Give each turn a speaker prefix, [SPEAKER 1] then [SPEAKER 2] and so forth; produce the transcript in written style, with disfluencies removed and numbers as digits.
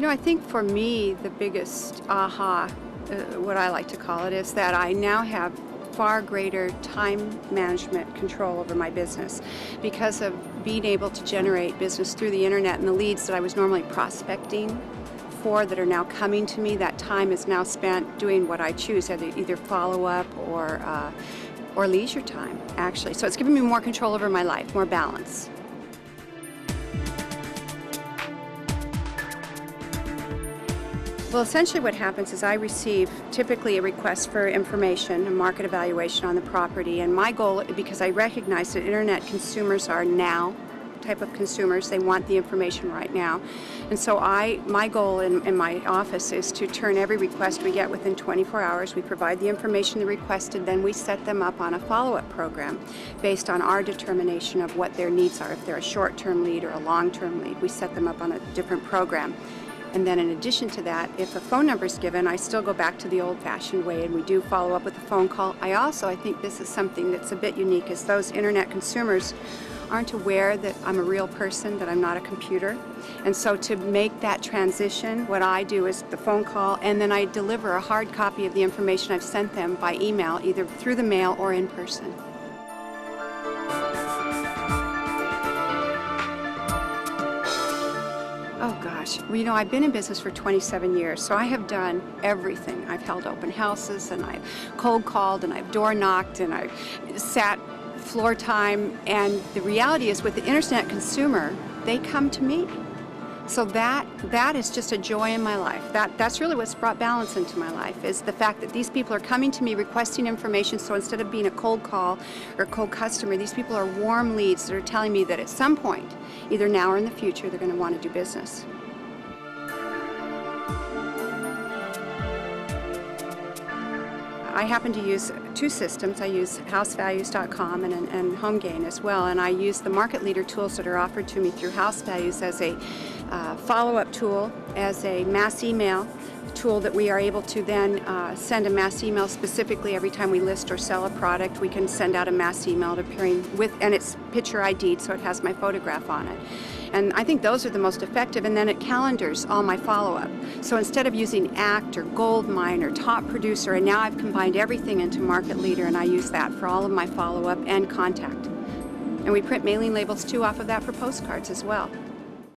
[SPEAKER 1] I think for me, the biggest aha, what I like to call it, is that I now have far greater time management control over my business because of being able to generate business through the internet, and the leads that I was normally prospecting for that are now coming to me. That time is now spent doing what I choose, either follow-up or leisure time, actually. So it's given me more control over my life, more balance. Well, essentially what happens is I receive typically a request for information, a market evaluation on the property, and my goal, because I recognize that internet consumers are now type of consumers, they want the information right now. And so my goal in my office is to turn every request we get within 24 hours. We provide the information they requested, then we set them up on a follow-up program based on our determination of what their needs are. If they're a short-term lead or a long-term lead, we set them up on a different program. And then in addition to that, if a phone number is given, I still go back to the old-fashioned way and we do follow up with a phone call. I think this is something that's a bit unique, is those internet consumers aren't aware that I'm a real person, that I'm not a computer. And so to make that transition, what I do is the phone call, and then I deliver a hard copy of the information I've sent them by email, either through the mail or in person. Oh gosh, well, I've been in business for 27 years, so I have done everything. I've held open houses, and I've cold called, and I've door knocked, and I've sat floor time, and the reality is with the internet consumer, they come to me. So that is just a joy in my life. That's really what's brought balance into my life, is the fact that these people are coming to me requesting information. So instead of being a cold call or a cold customer, these people are warm leads that are telling me that at some point, either now or in the future, they're going to want to do business. I happen to use two systems. I use housevalues.com and HomeGain as well, and I use the market leader tools that are offered to me through House Values as a follow-up tool, as a mass email tool that we are able to then send a mass email specifically every time we list or sell a product. We can send out a mass email appearing with, and it's picture ID'd, so it has my photograph on it. And I think those are the most effective, and then it calendars all my follow-up. So instead of using ACT or Goldmine or Top Producer, and now I've combined everything into Market Leader, and I use that for all of my follow-up and contact. And we print mailing labels too off of that for postcards as well.